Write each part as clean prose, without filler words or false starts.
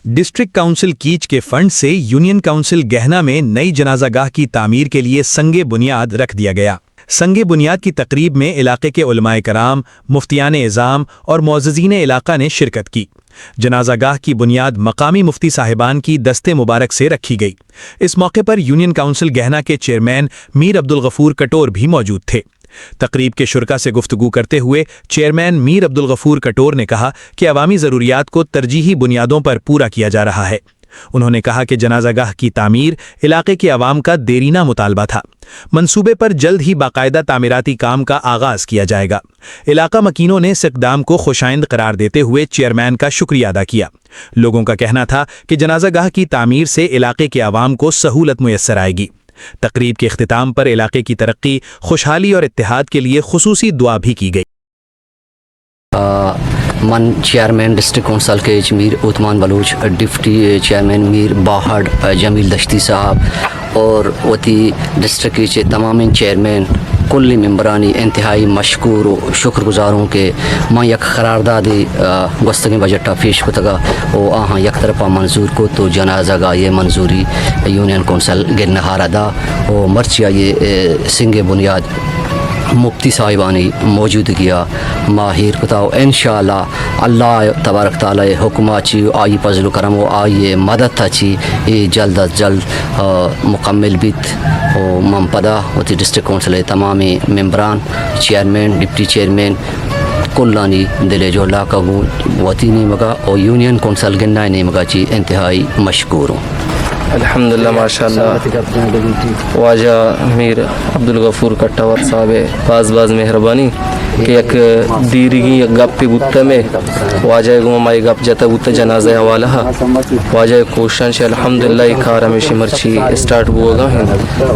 District council कीच के fund से यूनियन काउंसिल गहना में नई जनाजागाह की तामीर के लिए संगे बुनियाद रख दिया गया। संगे बुनियाद की तकरीब में इलाके के उलमाए कराम, मुफ्तियान इज़ाम और मुअज़्ज़िज़ीन इलाका ने शिरकत की। जनाजागाह की बुनियाद मकामी मुफ्ती साहिबान की दस्ते मुबारक से रखी गई। इस मौके पर यूनियन काउंसिल गहना के चेयरमैन मीर अब्दुल गफूर कटोर भी मौजूद थे। तकरीब के शुरका से गुफ्तगू करते हुए चेयरमैन मीर अब्दुल गफूर कटोर ने कहा कि अवामी ज़रूरियात को तरजीही बुनियादों पर पूरा किया जा रहा है। उन्होंने कहा कि जनाजागाह की तामीर इलाके के अवाम का देरीना मुतालबा था। मंसूबे पर जल्द ही बाकायदा तामीराती काम का आगाज किया जाएगा। इलाका मकीनों ने इस इक़दाम को खुशाइंद करार देते हुए चेयरमैन का शुक्रिया अदा किया। लोगों का कहना था कि जनाजागाह की तामीर से इलाके के अवाम को सहूलत मुयस्सर आएगी। तकरीब के इख्तिताम पर इलाके की तरक्की, खुशहाली और इत्तेहाद के लिए खुसूसी दुआ भी की गई। मन चेयरमैन डिस्ट्रिक्ट कौंसल के मीर उस्मान बलूच, डिप्टी चेयरमैन मीर बाहड़ जमील दश्ती साहब और वती डिस्ट्रिक्ट के तमाम चेयरमैन कुल्ली मेम्बरानी इंतहाई मशकूर व शुक्रगुजारों के माँ यक करारदाद गस्तगी बजट पेश को तगा वो आहाँ यक तरफा मंजूर को तो जनाजा ये मंजूरी यूनियन कौंसल गिरनहार अदा और मर्चिया ये सिंगे बुनियाद मुफ्ती साहिबानी मौजूद किया माहिर बताओ इंशाअल्लाह अल्लाह तबारक ताला हुक्म ची आई फजल करम वो आई मदद अच्छी ये जल्द अज जल्द मुकम्मल बित और ममपदा वती डिस्ट्रिक्ट कौंसिल तमाम मेम्बरान चेयरमैन डिप्टी चेयरमैन कुल्लानी दिले जो लाका वती नेमगा और यूनियन कौंसिल गिन्ना नेमगा ची इंतहाई मशकूर हूँ। अल्हम्दुलिल्लाह माशाअल्लाह वाजा मीर अब्दुल गफूर कट्टावर साहब बाज़ मेहरबानी कि एक दीरगी गप बुत्ता में वाजा गुमा माई गप जता बुत्ता जनाजा हवाला वाजा कोशिश अल्हम्दुलिल्लाह कार में शिमरची स्टार्ट होगा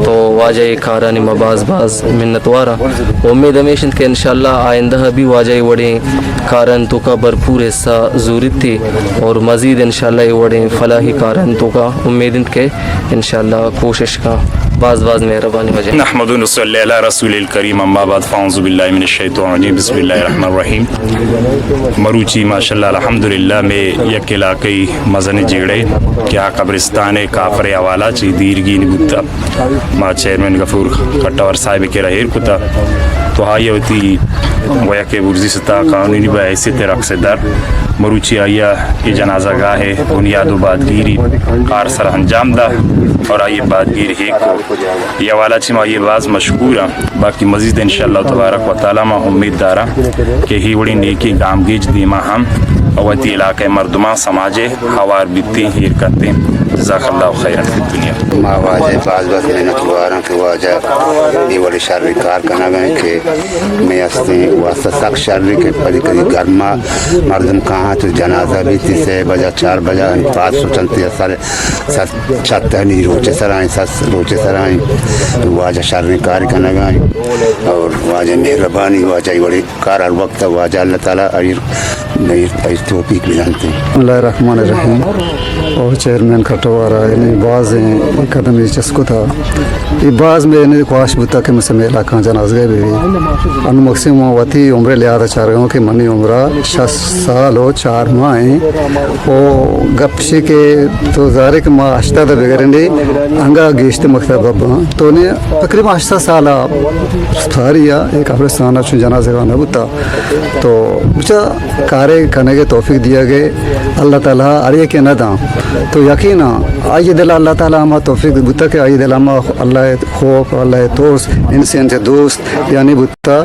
तो वाजा कार निमा बाज़ मिन्नतवारा उम्मीद हमेशा के इंशाअल्लाह आइंदा भी वाजा वड़े कारन तो का भरपूर हिस्सा ज़रूरत थी और मज़ीद इंशाअल्लाह वड़े फलाही कारन तो का उम्मीद के इंशाअल्लाह कोशिश का बाज़ मेहरबानी हो जाए। नहमदु व नसल्ली अला रसूलिल करीम अम्मा बाद फ़अऊज़ु बिल्लाहि मिनश शैतानिर रजीम बिस्मिल्लाहिर रहमानिर रहीम। मरूची माशाअल्लाह अल्हम्दुलिल्लाह में यक इलाक़ई मज़न जेड़े क्या कब्रिस्तान काफ़र हवाला ची दीरगी निबुत्ता मा चेयरमैन गफूर कट्टावर साहिब के रहेर कुता तो हायवती वया के बुर्जी सता कानूनी बहैसियत रक़्सदार मरूची आया ये जनाजा गाह बुनियाद बादगीरी कार सर अंजाम दा और आइए बादगीर ही को ये वाला छिमा ये बाज़ मशहूर बाकी मज़ीद इंशाअल्लाह तबारक व तआला मा उम्मीद दारा कि ही बड़ी नेकी गामगीज दीमा हम अवती इलाके मर्दमा समाजे हवार बित्ती हीर करते जज़ाकल्लाहु खैरन फी दुनिया मा वाजे बाज़ मेहनत वारा के वाजा ये बड़ी शारी कार करना गए के मैं अस्ते वास्ता सक शारी के पदी कदी गर्मा मर्दम कहाँ तो जनाजा भी थी से बजा 4 बजा 500 सारे छत नहीं रोचे सराय सस रोचे सराय वाजा शारी कार करना गए और वाजा मेहरबानी वाजा बड़ी कार हर वक्त वाजा अल्लाह ताला नहीं तौफीक भी जानते हैं। बिस्मिल्लाहिर रहमानिर रहीम और चेयरमैन खटवारा यानी बाज़ कदम चस्को था ये बाज़ में यानी ख्वाहिश बुता के मुझसे इलाका जनाज गए भी अनु मकसिम वती उम्र लिया चार गाँव की मनी उम्र 6 साल हो 4 माह ओ गपशी के तो ज़ारे के माँ अश्ता दा बगैरंडे अंगा गेश्त मकतब बब्बा तो ने तकरीबन 8 साल सारिया एक कब्रिस्तान चुन जनाजे का नबुता तो मुझे कार्य करने के तौफीक दिया गए अल्लाह ताला अरे के न दाम तो यकीन आइए दिला अल्लाह ताला हम तौफीक बुता के आइए दिला अल्लाह खौफ अल्लाह तोस इनसे इनसे दोस्त यानी बुता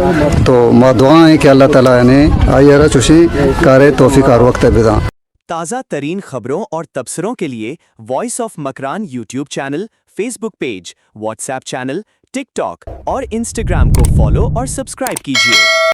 तो माँ दुआएं कि अल्लाह ताला यानी आइए रा चुशी कार्य तौफीक हर वक्त बिदा। ताज़ा तरीन खबरों और तबसरों के लिए voice of Makran YouTube channel, Facebook page, WhatsApp channel, TikTok और इंस्टाग्राम को फॉलो और सब्सक्राइब कीजिए।